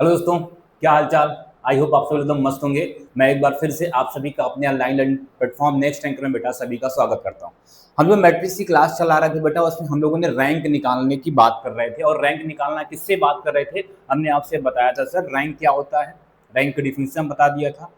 Hello दोस्तों, क्या हाल चाल। आई होप आप सब एकदम मस्त होंगे। मैं एक बार फिर से आप सभी का अपने online learning platform next rank में बेटा सभी का स्वागत करता हूं। हम लोग मैट्रिक्स की क्लास चला रहे थे बेटा, उसमें हम लोगों ने रैंक निकालने की बात कर रहे थे। और रैंक निकालना किससे बात कर रहे थे, हमने आपसे बताया था सर रैंक क्या होता है। रैंक की डिफिनेशन बता दिया था।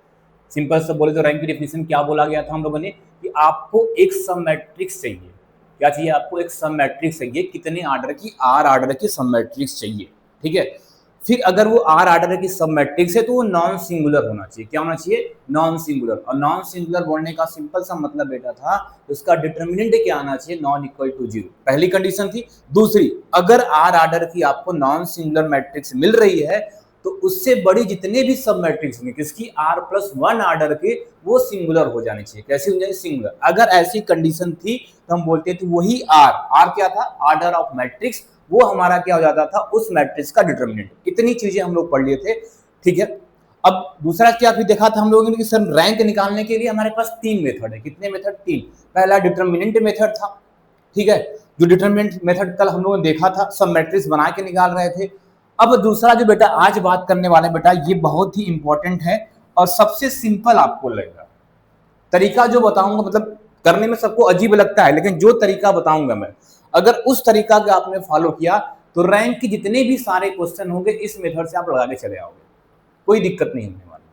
सिंपल से बोले तो रैंक की डिफिनेशन क्या बोला गया था हम लोगों ने कि आपको एक सब मैट्रिक्स चाहिए। क्या चाहिए आपको? एक सब मैट्रिक्स चाहिए। कितने आर्डर की? आर आर्डर की सब मैट्रिक्स चाहिए। ठीक है। फिर अगर वो आर आर्डर की सब मैट्रिक्स है तो वो नॉन सिंगुलर होना चाहिए। क्या होना चाहिए? Non singular. और नॉन सिंगुलर बोलने का सिंपल सा मतलब बेटा था उसका डिटर्मिनेंट क्या आना चाहिए? Non equal to zero. पहली कंडीशन थी। दूसरी, अगर आर आर्डर की आपको नॉन सिंगुलर मैट्रिक्स मिल रही है तो उससे बड़ी जितने भी सब मैट्रिक्स होंगे किसकी? आर प्लस वन आर्डर के, वो सिंगुलर हो जाने चाहिए। कैसे हो जाए? सिंगुलर। अगर ऐसी कंडीशन थी तो हम बोलते थे वही आर। आर क्या था? Order of matrix. वो हमारा क्या हो जाता था? उस मैट्रिक्स का डिटर्मिनेंट। इतनी चीजें हम लोग पढ़ लिए थे। ठीक है। अब दूसरा क्या फिर देखा था हम लोगों ने कि सर रैंक निकालने के लिए हमारे पास तीन मेथड है। कितने मेथड? तीन। पहला डिटर्मिनेंट मेथड था। ठीक है। जो डिटर्मिनेंट मेथड कल हम लोगों ने देखा था, सब मैट्रिक्स बना के निकाल रहे थे। अब दूसरा जो बेटा आज बात करने वाले बेटा, ये बहुत ही इंपॉर्टेंट है और सबसे सिंपल आपको लगेगा। तरीका जो बताऊंगा मतलब करने में सबको अजीब लगता है, लेकिन जो तरीका बताऊंगा मैं, अगर उस तरीका को आपने फॉलो किया तो रैंक के जितने भी सारे क्वेश्चन होंगे इस मेथड से आप लगा के चले आओगे। कोई दिक्कत नहीं होने वाली।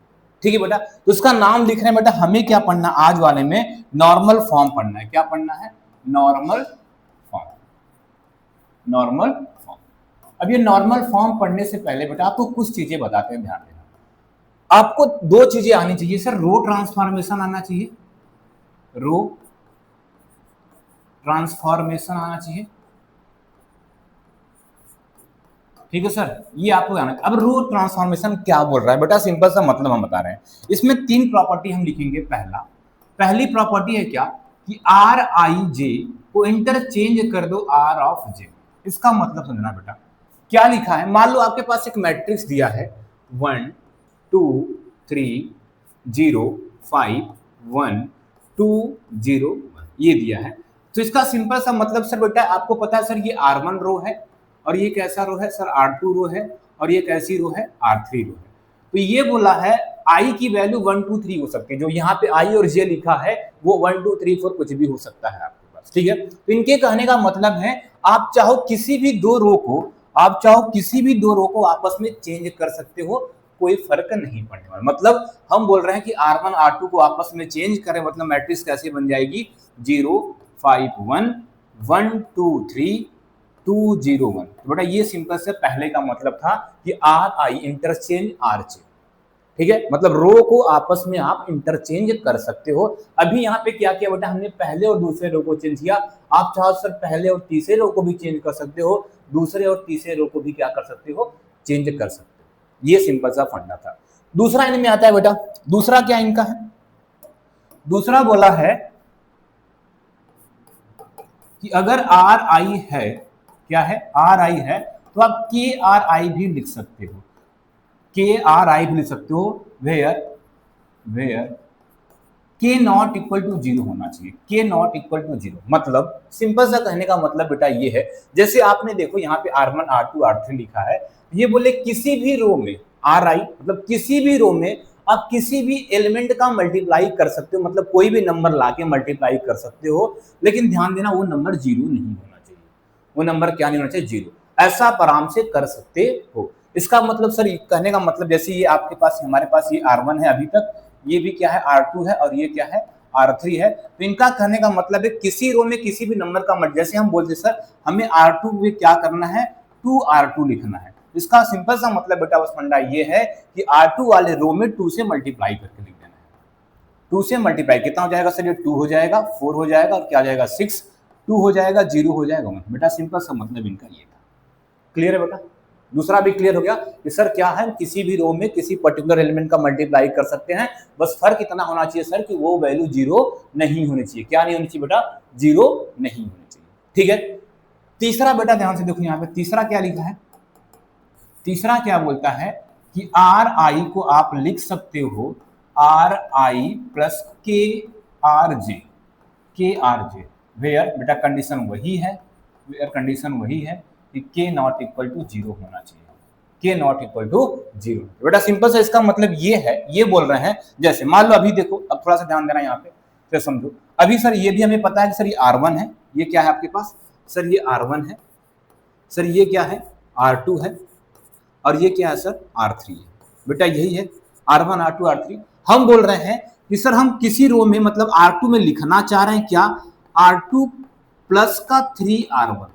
ठीक है बेटा। तो उसका नाम लिख रहे हैं बेटा, हमें क्या पढ़ना आज वाले में? नॉर्मल फॉर्म पढ़ना है। क्या पढ़ना है? Normal form. Normal form. अब ये नॉर्मल फॉर्म पढ़ने से पहले बेटा आपको कुछ चीजें बताते हैं, ध्यान देना। आपको दो चीजें आनी चाहिए सर। रो ट्रांसफॉर्मेशन आना चाहिए। रो ट्रांसफॉर्मेशन आना चाहिए। ठीक है सर, ये आपको आना। अब रो ट्रांसफॉर्मेशन क्या बोल रहा है बेटा? सिंपल सा मतलब हम बता रहे हैं। इसमें तीन प्रॉपर्टी हम लिखेंगे। पहली प्रॉपर्टी है क्या कि आर आई जे को इंटरचेंज कर दो आर ऑफ जे। इसका मतलब समझना बेटा। क्या लिखा है? मान लो आपके पास एक मैट्रिक्स दिया है 1 2 3 0 5 1 2 0 1, ये दिया है। तो इसका सिंपल सा मतलब सर बेटा आपको पता है सर ये R1 रो है और ये कैसा रो है सर? R2 रो है और ये कैसी रो है? R3 रो है। तो ये बोला है आई की वैल्यू 1 2 3 हो सकती है। जो यहाँ पे आई और जे लिखा है वो 1 2 3 4 कुछ भी हो सकता है आपके पास। ठीक है। तो इनके कहने का मतलब है आप चाहो किसी भी दो रो को, आप चाहो किसी भी दो रो को आपस में चेंज कर सकते हो, कोई फर्क नहीं पड़ने वाला। मतलब हम बोल रहे हैं कि R1 R2 को आपस में चेंज करें, मतलब मैट्रिक्स कैसे बन जाएगी? 0 5 1 1 2 3 2 0 1। तो बेटा ये सिंपल से पहले का मतलब था कि are I interchange R J. ठीक है। मतलब रो को आपस में आप इंटरचेंज कर सकते हो। अभी यहाँ पे क्या किया बेटा? हमने पहले और दूसरे रो को चेंज किया। आप चाहो सर पहले और तीसरे रो को भी चेंज कर सकते हो, दूसरे और तीसरे रो को भी क्या कर सकते हो? चेंज कर सकते हो। ये सिंपल सा फंडा था। दूसरा इनमें आता है बेटा। दूसरा क्या इनका है? दूसरा बोला है कि अगर आर आई है, क्या है? आर आई है, तो आप के आर आई भी लिख सकते हो। के आर आई भी लिख सकते हो। वेयर वेयर के नॉट इक्वल टू जीरो होना चाहिए। के नॉट इक्वल टू जीरो मतलब सिंपल सा कहने का मतलब बेटा ये है, जैसे आपने देखो यहाँ पे R1 R2 R3 लिखा है। ये बोले किसी भी रो में आर आई मतलब किसी भी रो में आप किसी भी एलिमेंट का मल्टीप्लाई कर सकते हो, मतलब कोई भी नंबर लाके मल्टीप्लाई कर सकते हो। लेकिन ध्यान देना वो नंबर जीरो नहीं होना चाहिए। वो नंबर क्या नहीं होना चाहिए? जीरो। ऐसा आप आराम से कर सकते हो। इसका मतलब सर कहने का मतलब जैसे ये आपके पास, हमारे पास ये R1 है अभी तक, ये भी क्या है? R2 है और ये क्या है? R3 है। तो इनका कहने का मतलब है किसी रो में किसी भी नंबर का मल्टीप्लाई, जैसे हम बोलते सर हमें R2 में क्या करना है? 2R2 लिखना है। इसका सिंपल सा मतलब बेटा बस फंडा ये है कि R2 वाले रो में 2 से मल्टीप्लाई करके लिख देना है। 2 से मल्टीप्लाई कितना हो जाएगा सर? ये 2 हो जाएगा, 4 हो जाएगा और क्या आ जाएगा? 6। 2 हो जाएगा, 0 हो जाएगा 1। बेटा सिंपल सा मतलब इनका ये था। क्लियर है बेटा? दूसरा भी क्लियर हो गया कि सर क्या है? किसी भी रो में किसी पर्टिकुलर एलिमेंट का मल्टीप्लाई कर सकते हैं। बस फर्क इतना होना चाहिए सर कि वो वैल्यू जीरो नहीं होनी चाहिए। क्या नहीं होनी चाहिए बेटा? जीरो नहीं होनी चाहिए। ठीक है। तीसरा बेटा ध्यान से देखो, यहाँ पे तीसरा क्या लिखा है? तीसरा क्या बोलता है कि आर आई को आप लिख सकते हो आर आई प्लस के आर जे। के आर जे वेयर बेटा कंडीशन वही है, वेयर कंडीशन वही है कि के नॉट इक्वल टू जीरो होना चाहिए। के नॉट इक्वल टू 0। बेटा सिंपल सा इसका मतलब ये है, ये बोल रहे हैं जैसे मान लो अभी देखो, अब थोड़ा सा ध्यान देना यहाँ पे, फिर समझो। अभी सर ये भी हमें पता है कि सर ये R1 है, ये क्या है आपके पास, सर ये R1 है, सर ये क्या है R2 है, और ये क्या है सर R3 है। बेटा यही है R1 R2 R3। हम बोल रहे हैं कि सर हम किसी रो में मतलब R2 में लिखना चाह रहे हैं क्या, R2 प्लस का 3R1।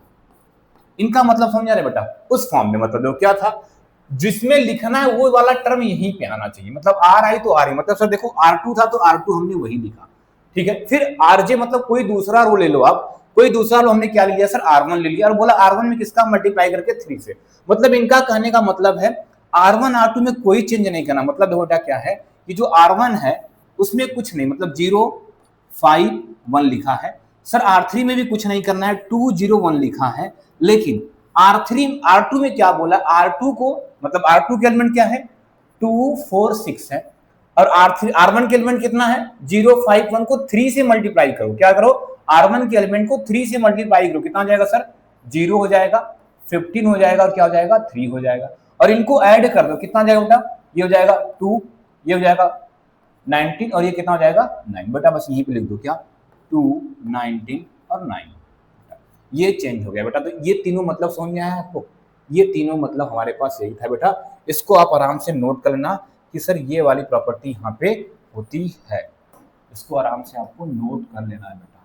इनका मतलब समझा रहे बेटा, उस फॉर्म में मतलब क्या था जिसमें लिखना है वो वाला टर्म यहीं पे आना चाहिए। मतलब आर आई तो आर, मतलब सर देखो R2 था तो R2 हमने वही लिखा, ठीक है। फिर RJ मतलब कोई दूसरा रो ले लो आप, कोई दूसरा रो हमने क्या ले लिया सर R1 ले लिया, और बोला R1 में किसका मल्टीप्लाई करके 3 से। मतलब इनका कहने का मतलब है R1 R2 में कोई चेंज नहीं करना। मतलब बेटा क्या है कि जो R1 है उसमें कुछ नहीं, मतलब 0 5 1 लिखा है। सर R3 में भी कुछ नहीं करना है, 2 0 1 लिखा है। लेकिन R2 में क्या बोला, R2 को मतलब R2 के एलिमेंट क्या है 2 4 6 है, और R1 के एलिमेंट कितना है 0 5 1 को 3 से मल्टीप्लाई करो। क्या करो, R1 के एलिमेंट को 3 से मल्टीप्लाई करो, कितना हो जाएगा सर 0 हो जाएगा, 15 हो जाएगा, और क्या हो जाएगा 3 हो जाएगा। और इनको ऐड कर दो, कितना हो जाएगा बेटा, ये हो जाएगा 2, ये हो जाएगा 19, और ये कितना हो जाएगा 9। बेटा बस यहीं पे लिख दो क्या 2 19 और 9, ये चेंज हो गया बेटा। तो ये तीनों मतलब समझ में आया आपको, ये तीनों मतलब हमारे पास यही था बेटा। इसको आप आराम से नोट कर लेना कि सर ये वाली प्रॉपर्टी यहाँ पे होती है, इसको आराम से आपको नोट कर लेना है बेटा,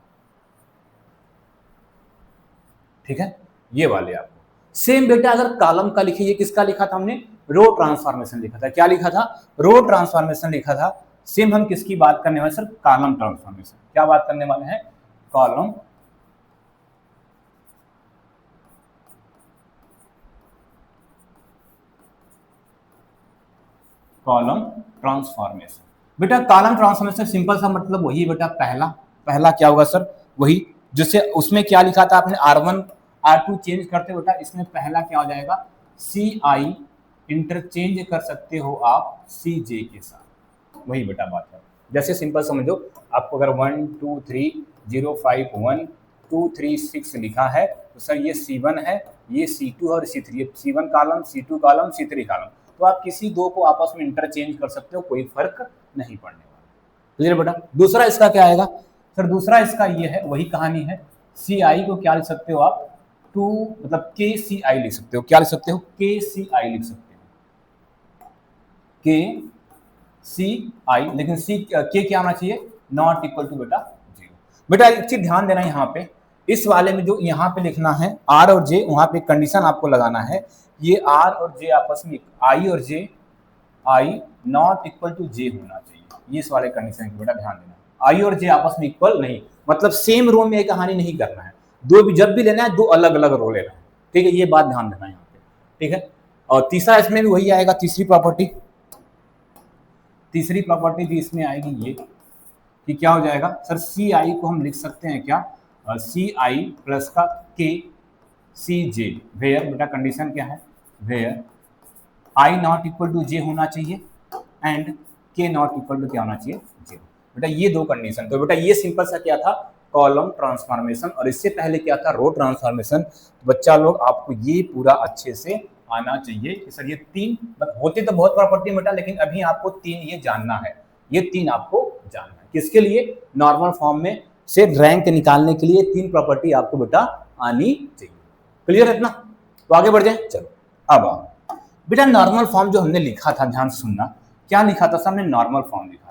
ठीक है। ये वाले आपको सेम बेटा अगर कॉलम का लिखे, ये किसका लिखा था हमने, रो ट्रांसफॉर्मेशन लिखा था। क्या लिखा था, रो ट्रांसफॉर्मेशन लिखा था। सेम हम किसकी बात करने वाले सर, कॉलम ट्रांसफॉर्मेशन। क्या बात करने वाले हैं, कॉलम कॉलम ट्रांसफॉर्मेशन। बेटा कॉलम ट्रांसफॉर्मेशन सिंपल सा मतलब वही बेटा, पहला पहला क्या होगा सर, वही जिससे उसमें क्या लिखा था आपने R1 R2 चेंज करते बेटा, इसमें पहला क्या हो जाएगा CI, इंटरचेंज कर सकते हो आप CJ के साथ, वही बेटा बात है। जैसे सिंपल समझो, आपको अगर 1 2 3 0 5 1 2 3 6 लिखा है तो सर ये C1 है, ये C2 और C3, C1 column C2 column C3 column, तो आप किसी दो को आपस में इंटरचेंज कर सकते हो, कोई फर्क नहीं पड़ने वाला। क्लियर बेटा। दूसरा इसका क्या आएगा सर, दूसरा इसका ये है, वही कहानी है। CI को क्या लिख सकते हो आप 2, मतलब KCI लिख सकते हो। क्या लिख सकते हो, KCI लिख सकते हो, KCI। लेकिन के क्या आना चाहिए, नॉट इक्वल टू बेटा 0। बेटा एक चीज ध्यान देना यहाँ पे, इस वाले में जो यहाँ पे लिखना है R और J, वहां पे कंडीशन आपको लगाना है, ये R और J आपस में I और J I not equal to J होना चाहिए। ये इस वाले कंडीशन की बेटा ध्यान देना, I और J आपस में इक्वल नहीं, मतलब सेम रो में एक कहानी नहीं करना है, दो भी जब भी लेना है दो अलग अलग रो लेना है, ठीक है। ये बात ध्यान देना यहाँ पे, ठीक है। और तीसरा इसमें भी वही आएगा, तीसरी प्रॉपर्टी भी इसमें आएगी ये कि क्या हो जाएगा सर, CI को हम लिख सकते हैं क्या, CI प्लस का KCJ, वेयर बेटा कंडीशन क्या है, where I not equal to J होना चाहिए and K not equal to क्या होना चाहिए 0। बेटा ये दो कंडीशन, तो बेटा ये सिंपल सा क्या था, कॉलम ट्रांसफॉर्मेशन, और इससे पहले क्या था रो ट्रांसफॉर्मेशन। तो बच्चा लोग आपको ये पूरा अच्छे से आना चाहिए कि सर ये तीन होते तो बहुत प्रॉपर्टी बेटा, लेकिन अभी आपको तीन ये जानना है, ये तीन आपको जानना है किसके लिए, नॉर्मल फॉर्म में से रैंक निकालने के लिए तीन प्रॉपर्टी आपको बेटा आनी चाहिए। क्लियर है इतना, तो आगे बढ़ जाए। चलो अब बेटा नॉर्मल फॉर्म जो हमने लिखा था, ध्यान से सुनना, क्या लिखा था, हमने नॉर्मल फॉर्म लिखा था।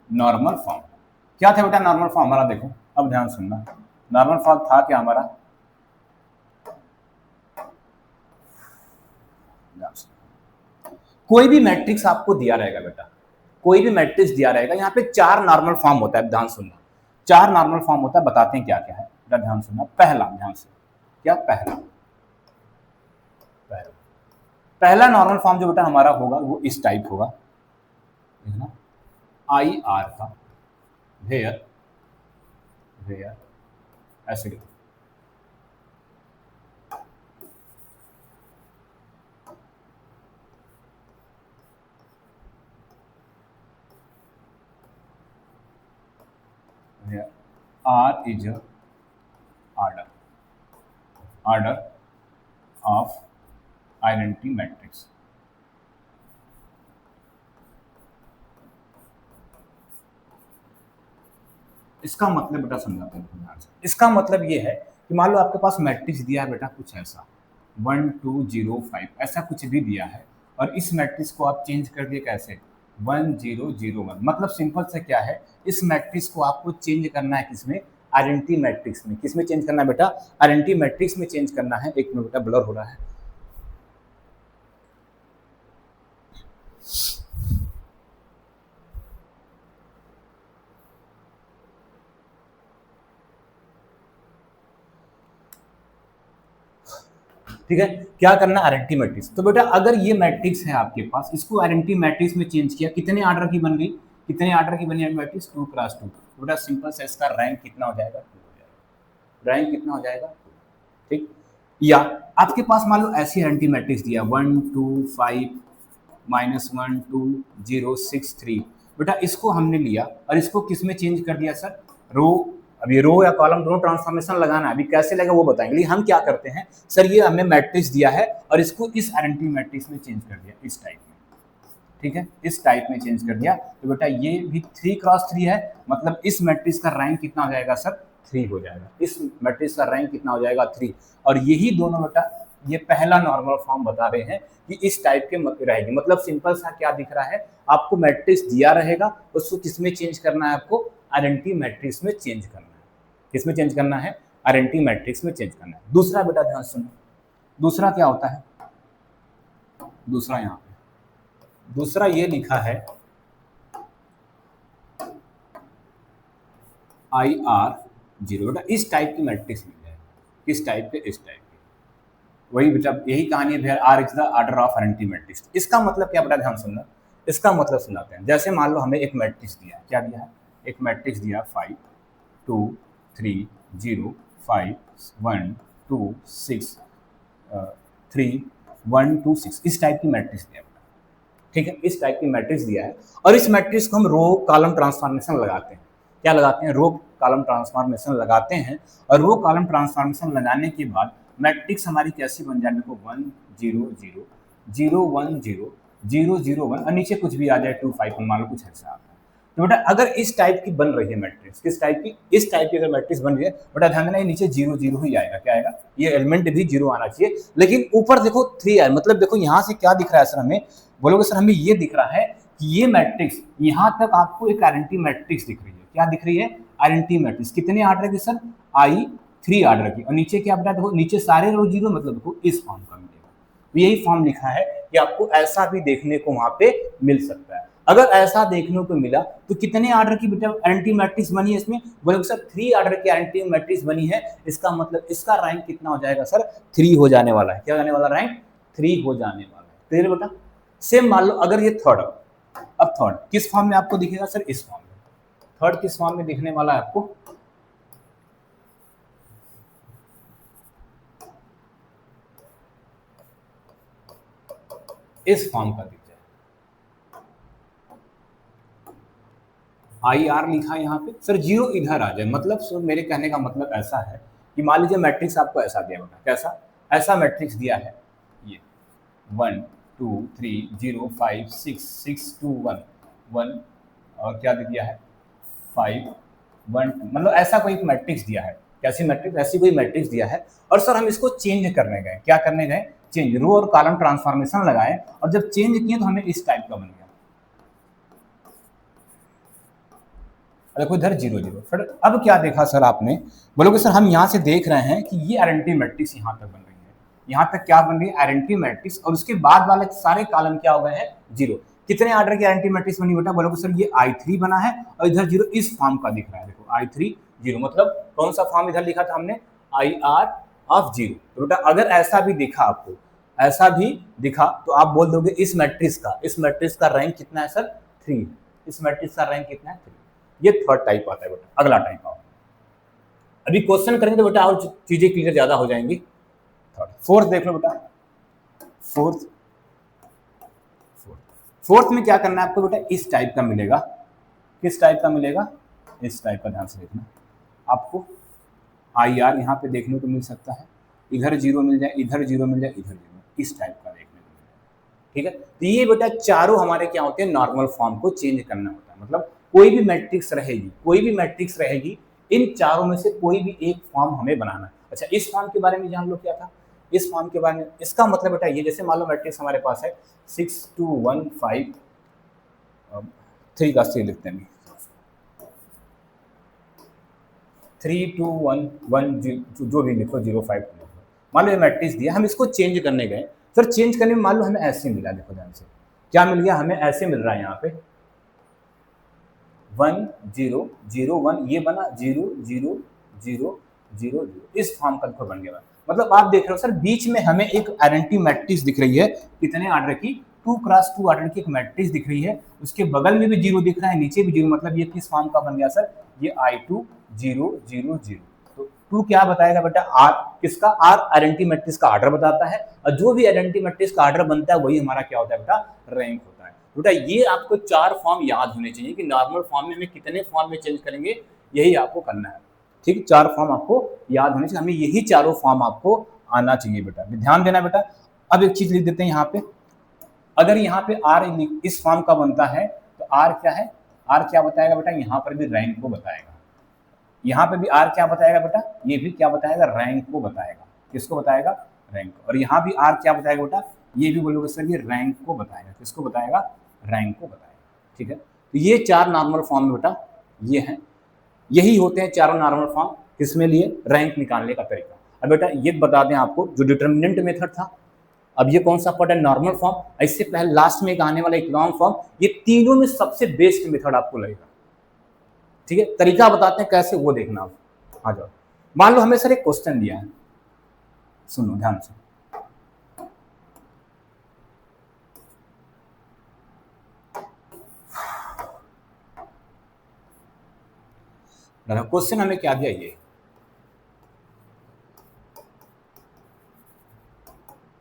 नॉर्मल फॉर्म क्या था बेटा, नॉर्मल फॉर्म हमारा देखो, अब ध्यान सुनना, नॉर्मल फॉर्म था क्या हमारा, कोई भी मैट्रिक्स आपको दिया रहेगा बेटा, कोई भी मैट्रिक्स दिया रहेगा, यहाँ पे चार नॉर्मल फॉर्म होता है, ध्यान सुनना, चार नॉर्मल फॉर्म होता है, बताते हैं क्या क्या है बेटा, ध्यान सुनना। पहला, ध्यान से, क्या पहला, पहला पहला नॉर्मल फॉर्म जो बेटा हमारा होगा वो इस टाइप होगा, आई आर का, वेयर वेयर ऐसे लिखो, R is a order of identity matrix. इसका मतलब बेटा समझाते हैं ध्यान से। इसका मतलब ये है कि मान लो आपके पास मैट्रिक्स दिया है बेटा कुछ ऐसा 1 2 0 5 ऐसा कुछ भी दिया है, और इस मैट्रिक्स को आप चेंज कर दिए कैसे 1 0 0 1। मतलब सिंपल से क्या है, इस मैट्रिक्स को आपको चेंज करना है किसमें, आइडेंटिटी मैट्रिक्स में। किसमें चेंज करना है बेटा, आइडेंटिटी मैट्रिक्स में चेंज करना है। एक मिनट बेटा ब्लर हो रहा है। ठीक है, क्या करना, आइडेंटिटी मैट्रिक्स। तो बेटा अगर ये मैट्रिक्स है आपके पास, इसको आइडेंटिटी मैट्रिक्स में चेंज किया, कितने ऑर्डर की बन गई, कितने ऑर्डर की बनी मैट्रिक्स 2 क्रॉस 2। बेटा सिंपल से इसका रैंक कितना हो जाएगा, 2 हो जाएगा। रैंक कितना हो जाएगा, ठीक। या आपके पास मान लो ऐसी आइडेंटिटी मैट्रिक्स दिया 1 2 5 -1 2 0 6 3। बेटा इसको हमने लिया और इसको किस में चेंज कर दिया सर, रो। अब ये रो या कॉलम दोनों ट्रांसफॉर्मेशन लगाना है, अभी कैसे लगेगा वो बताएंगे। लेकिन हम क्या करते हैं सर, ये हमने मैट्रिक्स दिया है और इसको इस आइडेंटिटी मैट्रिक्स में चेंज कर दिया, इस टाइप में। ठीक है, इस टाइप में चेंज कर दिया। तो बेटा ये भी 3 क्रॉस 3 है, मतलब इस मैट्रिक्स का रैंक कितना हो जाएगा सर, 3 हो जाएगा। इस मैट्रिक्स का रैंक कितना हो जाएगा, 3। और यही दोनों बेटा ये पहला नॉर्मल फॉर्म बता रहे हैं कि इस टाइप के रहेगी। मतलब सिंपल सा क्या दिख रहा है, आपको मैट्रिक्स दिया रहेगा, उसको किसमें चेंज करना है, आपको आइडेंटिटी मैट्रिक्स में चेंज करना है। किसमें चेंज करना है, आइडेंटिटी मैट्रिक्स में चेंज करना है। दूसरा बेटा ध्यान सुनो, दूसरा क्या होता है, दूसरा यहाँ पे दूसरा ये लिखा है IR0। बेटा इस टाइप की मैट्रिक्स मिल जाएगी, किस टाइप के, इस टाइप की। वही बेटा यही कहानी है, R is the order of identity matrix. इसका मतलब क्या बेटा, ध्यान सुनना, इसका मतलब सुनाते हैं। जैसे मान लो हमें एक मैट्रिक्स दिया, क्या दिया है, एक मैट्रिक्स दिया 5 2 3 0 5 1 2 6 3 1 2 6, इस टाइप की मैट्रिक्स दिया बेटा। ठीक है, इस टाइप की मैट्रिक्स दिया है और इस मैट्रिक्स को हम रो कॉलम ट्रांसफॉर्मेशन लगाते हैं। क्या लगाते हैं, रो कॉलम ट्रांसफॉर्मेशन लगाते हैं। और रो कॉलम ट्रांसफॉर्मेशन लगाने के बाद मैट्रिक्स हमारी कैसी बन जाए, देखो 1 0 0 0 1 0 0 0 1 और नीचे कुछ भी आ जाए 2 5 मान लो कुछ ऐसा आता है। तो बेटा अगर इस टाइप की बन रही है मैट्रिक्स, किस टाइप की, इस टाइप की अगर मैट्रिक्स बन रही है, बेटा ध्यान देना ये नीचे 0 0 ही आएगा। क्या आएगा, ये एलिमेंट भी 0 आना चाहिए, लेकिन ऊपर देखो 3 आए। मतलब देखो यहाँ से क्या दिख रहा है सर, हमें बोलोगे सर हमें ये दिख रहा है कि ये मैट्रिक्स यहाँ तक आपको एक आइडेंटिटी मैट्रिक्स दिख रही है। क्या दिख रही है, आइडेंटिटी मैट्रिक्स। कितने ऑर्डर की सर, I3 ऑर्डर की। और नीचे क्या बेटा देखो, नीचे सारे रो 0, मतलब देखो इस फॉर्म का मिलेगा। तो यही फॉर्म लिखा है कि आपको ऐसा भी देखने को वहां पे मिल सकता है। अगर ऐसा देखने को मिला तो कितने ऑर्डर की बेटा आइडेंटिटी मैट्रिक्स बनी है इसमें, बोले सर 3 ऑर्डर की आइडेंटिटी मैट्रिक्स बनी है। इसका मतलब इसका रैंक कितना हो जाएगा सर, 3 हो जाने वाला है। क्या होने वाला, रैंक 3 हो जाने वाला है। क्लियर बेटा। सेम मान लो अगर ये थर्ड, अब थर्ड किस फॉर्म में आपको दिखेगा सर, इस फॉर्म में। थर्ड किस फॉर्म में दिखने वाला है आपको, इस फॉर्म का दिख जाए। IR लिखा है यहाँ पे सर, 0 इधर आ जाए। मतलब सर मेरे कहने का मतलब ऐसा है कि मान लीजिए मैट्रिक्स आपको ऐसा दिया बेटा, कैसा, ऐसा मैट्रिक्स दिया है ये 1 2 3 0 5 6 6 2 1 1 और क्या दे दिया है 5 1 2, मतलब ऐसा कोई मैट्रिक्स दिया है। कैसी मैट्रिक्स, ऐसी कोई मैट्रिक्स दिया है। और सर हम इसको चेंज करने गए, क्या करने गए, चेंज, रो और कॉलम ट्रांसफॉर्मेशन लगाए और जब चेंज किए तो हमें इस टाइप का बन गया। देखो इधर 0 0। फिर अब क्या देखा सर आपने, बोलोगे सर हम यहाँ से देख रहे हैं कि ये आइडेंटिटी मैट्रिक्स यहाँ तक बन रही है। यहाँ तक क्या बन रही है, आइडेंटिटी मैट्रिक्स, और उसके बाद वाले सारे कॉलम क्या हो गए हैं, 0। कितने ऑर्डर की आइडेंटिटी मैट्रिक्स बनी बेटा, बोलोगे सर ये I3 बना है और इधर 0 इस फॉर्म का दिख रहा है। देखो I3 0, मतलब कौन सा फॉर्म इधर लिखा था हमने, IR ऑफ 0। तो बेटा अगर ऐसा भी दिखा आपको, ऐसा भी दिखा तो आप बोल दोगे इस मैट्रिक्स का रैंक कितना है सर, 3। इस मैट्रिक्स का रैंक कितना है, 3। ये थर्ड टाइप आता है बेटा। अगला टाइप आओ, अभी क्वेश्चन करेंगे तो बेटा और चीजें क्लियर ज्यादा हो जाएंगी। थर्ड, फोर्थ देख लो बेटा। फोर्थ में क्या करना है आपको बेटा, इस टाइप का मिलेगा। किस टाइप का मिलेगा, इस टाइप का, ध्यान से देखना। आपको आई आर यहाँ पे देखने को मिल सकता है, इधर 0 मिल जाए, इधर 0 मिल जाए, इधर 0, इस टाइप का देखने को मिल जाए। ठीक है, तो ये बेटा चारों हमारे क्या होते हैं, नॉर्मल फॉर्म को चेंज करना होता है। मतलब कोई भी मैट्रिक्स रहेगी, कोई भी मैट्रिक्स रहेगी, इन चारों में से कोई भी एक फॉर्म हमें बनाना है। अच्छा, इस फॉर्म के बारे में जान लो क्या था, इस फॉर्म के बारे में, इसका मतलब बेटा ये, जैसे मान लो मैट्रिक्स हमारे पास है 6 2 1 5 3 का 3 लिखते हैं, 3 2 1 1 जो भी लिखो 0 5 2। मान लो ये मैट्रिक्स दिया, हम इसको चेंज करने गए, सर चेंज करने में मान लो हमें ऐसे मिला, देखो ध्यान से क्या मिल गया, हमें ऐसे मिल रहा है यहाँ पे 1 0 0 1, ये बना 0 0 0 0 0, इस फॉर्म का बन गया। मतलब आप देख रहे हो सर, बीच में हमें एक आइडेंटिटी मैट्रिक्स दिख रही है, कितने आर्डर की, 2 क्रॉस 2 आर्डर की एक मैट्रिक्स दिख रही है, उसके बगल में भी 0 दिख रहा है, नीचे भी 0, मतलब ये किस फॉर्म का बन गया सर, ये I2 0 0 0। तो 2 क्या बताएगा बेटा, आर, किसका, आर आइडेंटिटी मैट्रिक्स का आर्डर बताता है, और जो भी आइडेंटिटी मैट्रिक्स का आर्डर बनता है वही हमारा क्या होता है बेटा, रैंक होता है। बेटा ये आपको 4 फॉर्म याद होने चाहिए कि नॉर्मल फॉर्म में हमें कितने फॉर्म में चेंज करेंगे, यही आपको करना है। ठीक है, 4 फॉर्म आपको याद होने चाहिए, हमें यही चारों फॉर्म आपको आना चाहिए बेटा, ध्यान देना बेटा। अब एक चीज लिख देते हैं यहाँ पे, अगर यहाँ पे आर इस फॉर्म का बनता है तो आर क्या है, आर क्या बताएगा बेटा, यहाँ पर भी रैंक को बताएगा, यहाँ पे भी आर क्या बताएगा बेटा, ये भी क्या बताएगा, रैंक को बताएगा, किसको बताएगा, रैंक। और यहाँ भी आर क्या बताएगा बेटा, ये भी बोलोगे सर ये रैंक को बताएगा, किसको बताएगा, रैंक को बताएगा। ठीक है, तो ये 4 नॉर्मल फॉर्म बेटा ये हैं, यही होते हैं चारों नॉर्मल फॉर्म, किसमें लिए, रैंक निकालने का तरीका। अब बेटा ये बता दें आपको, जो डिटर्मिनेंट मेथड था, अब ये कौन सा पढ़ा, नॉर्मल फॉर्म, इससे पहले लास्ट में एक आने वाला इकोनॉमिक फॉर्म, ये तीनों में सबसे बेस्ट मेथड आपको लगेगा। ठीक है, तरीका बताते हैं कैसे, वो देखना आप, आ जाओ। मान लो हमें सर एक क्वेश्चन दिया है, सुनो ध्यान से, क्वेश्चन हमें क्या दिया, ये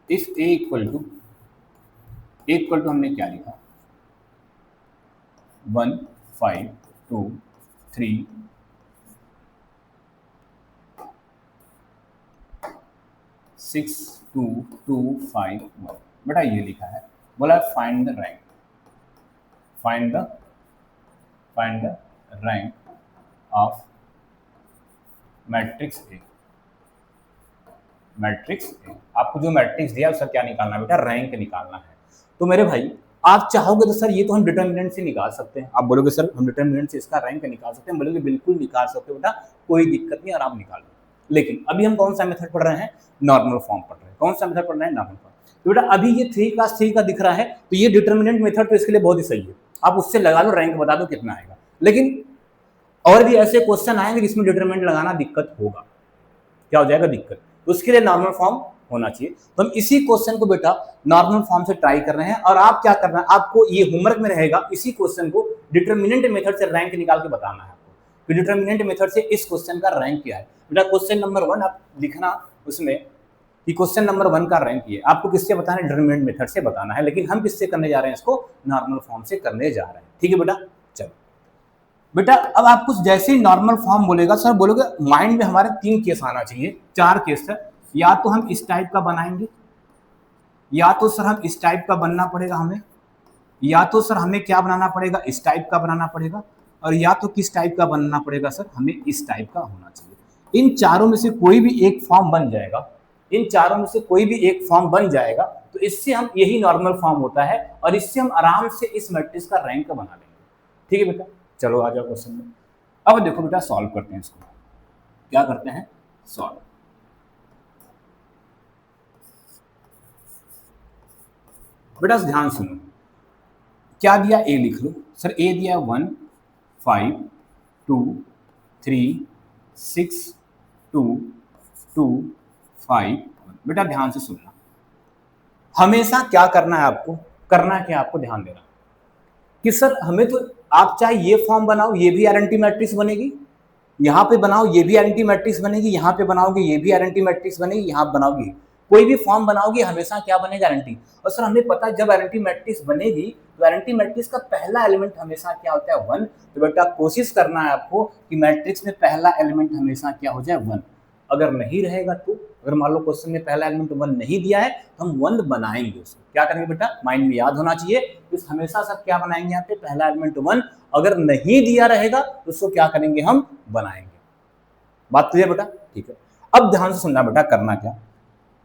इफ ए इक्वल टू हमने क्या लिखा, 1 5 2 3 6 2 2 5 1, बेटा ये लिखा है, बोला find the rank, find the rank of matrix A, matrix A. आपको जो मैट्रिक्स दिया उसका क्या निकालना है बेटा, रैंक निकालना है। तो मेरे भाई आप चाहोगे तो सर ये तो हम डिटर्मिनेंट से निकाल सकते हैं, आप बोलोगे सर हम डिटर्मिनेंट से इसका रैंक निकाल सकते हैं, बोलोगे बिल्कुल निकाल सकते हो बेटा, कोई दिक्कत नहीं, आराम निकाल लो। लेकिन अभी हम कौन सा मेथड पढ़ रहे हैं, नॉर्मल फॉर्म पढ़ रहे हैं, कौन सा मेथड पढ़ रहे हैं, नॉर्मल फॉर्म। तो बेटा अभी ये 3 क्लास 3 का दिख रहा है, तो ये डिटर्मिनेंट मेथड तो इसके लिए बहुत ही सही है, आप उससे लगा लो, रैंक बता दो कितना आएगा। लेकिन और भी ऐसे क्वेश्चन आएंगे जिसमें डिटरमिनेंट लगाना दिक्कत होगा, क्या हो जाएगा, दिक्कत, तो उसके लिए नॉर्मल फॉर्म होना चाहिए। तो हम इसी क्वेश्चन को बेटा नॉर्मल फॉर्म से ट्राई कर रहे हैं, और आप क्या करना है, आपको ये होमवर्क में रहेगा, इसी क्वेश्चन को डिटरमिनेंट मेथड से रैंक निकाल के बताना है आपको, कि डिटरमिनेंट मेथड से इस क्वेश्चन का रैंक क्या है। बेटा क्वेश्चन नंबर 1 आप लिखना उसमें कि क्वेश्चन नंबर 1 का रैंक ये आपको किससे बताना है, डिटरमिनेंट मेथड से बताना है, लेकिन हम किससे करने जा रहे हैं, इसको नॉर्मल फॉर्म से करने जा रहे हैं। ठीक है बेटा, चलो बेटा अब आप कुछ जैसे ही नॉर्मल फॉर्म बोलेगा, सर बोलोगे माइंड में हमारे 3 केस आना चाहिए, 4 केस है, या तो हम इस टाइप का बनाएंगे, या तो सर हम इस टाइप का बनना पड़ेगा हमें, या तो सर हमें क्या बनाना पड़ेगा, इस टाइप का बनाना पड़ेगा, और या तो किस टाइप का बनना पड़ेगा सर, हमें इस टाइप का होना चाहिए। इन चारों में से कोई भी एक फॉर्म बन जाएगा, इन चारों में से कोई भी एक फॉर्म बन जाएगा, तो इससे हम, यही नॉर्मल फॉर्म होता है, और इससे हम आराम से इस मैट्रिक्स का रैंक बना लेंगे। ठीक है बेटा, चलो आ जाओ क्वेश्चन में। अब देखो बेटा सॉल्व करते हैं इसको, क्या करते हैं, सॉल्व। बेटा ध्यान सुनो, क्या दिया, ए लिख लो सर, ए दिया 1 5 2 3 6 2 2 5 1। बेटा ध्यान से सुनना, हमेशा क्या करना है आपको, करना क्या आपको ध्यान देना कि सर हमें तो, आप चाहे ये फॉर्म बनाओ, ये भी आइडेंटिटी मैट्रिक्स बनेगी, यहाँ पे बनाओ ये भी आइडेंटिटी मैट्रिक्स बनेगी, यहाँ पे बनाओगे ये भी आइडेंटिटी मैट्रिक्स बनेगी, यहाँ बनाओगे, कोई भी फॉर्म बनाओगे हमेशा क्या बनेगा, गारंटी। और सर हमें पता है जब गारंटी मैट्रिक्स बनेगी तो गारंटी मैट्रिक्स का पहला एलिमेंट हमेशा क्या होता है, 1। तो बेटा कोशिश करना है आपको कि मैट्रिक्स में पहला एलिमेंट हमेशा क्या हो जाए, 1। अगर नहीं रहेगा तो, अगर मान लो क्वेश्चन में पहला एलिमेंट 1 नहीं दिया है तो हम 1 बनाएंगे उसको। क्या करेंगे बेटा, माइंड में याद होना चाहिए, इस हमेशा सब क्या बनाएंगे यहाँ पे, पहला एलिमेंट 1। अगर नहीं दिया रहेगा तो उसको क्या करेंगे, हम बनाएंगे। बात क्लियर बेटा, ठीक है। अब ध्यान से सुनना बेटा, करना क्या,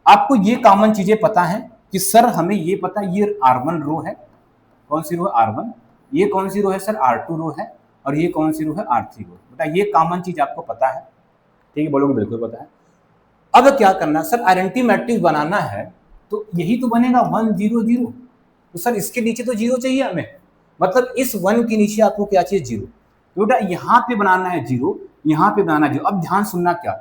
आपको ये कॉमन चीजें पता है कि सर हमें ये पता है ये R1 रो है, कौन सी रो है, R1। ये कौन सी रो है सर, R2 रो है। और ये कौन सी रो है, R3 रो। बेटा ये कॉमन चीज आपको पता है, ठीक है, बोलोगे बिल्कुल पता है। अब क्या करना है सर, आइडेंटिटी मैट्रिक्स बनाना है तो यही तो बनेगा 1 0 0। तो सर इसके नीचे तो 0 चाहिए हमें, मतलब इस 1 के नीचे आपको क्या चाहिए, 0। तो बेटा यहाँ पे बनाना है 0, यहाँ पे बनाना है 0। अब ध्यान सुनना, क्या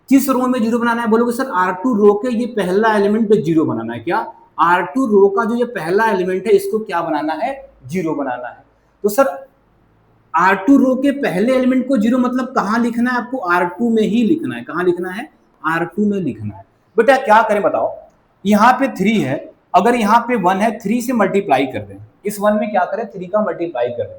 किस रो में 0 बनाना है, बोलोगे सर R2 रो के ये पहला एलिमेंट पे 0 बनाना है। क्या R2 रो का जो ये पहला एलिमेंट है इसको क्या बनाना है, 0 बनाना है। तो सर R2 रो के पहले एलिमेंट को 0 मतलब कहाँ लिखना है आपको, R2 में ही लिखना है। कहाँ लिखना है, R2 में लिखना है। बेटा क्या करें बताओ, यहाँ पे 3 है, अगर यहाँ पे 1 है, 3 से मल्टीप्लाई कर दें। इस 1 में क्या करें, 3 का मल्टीप्लाई कर दें,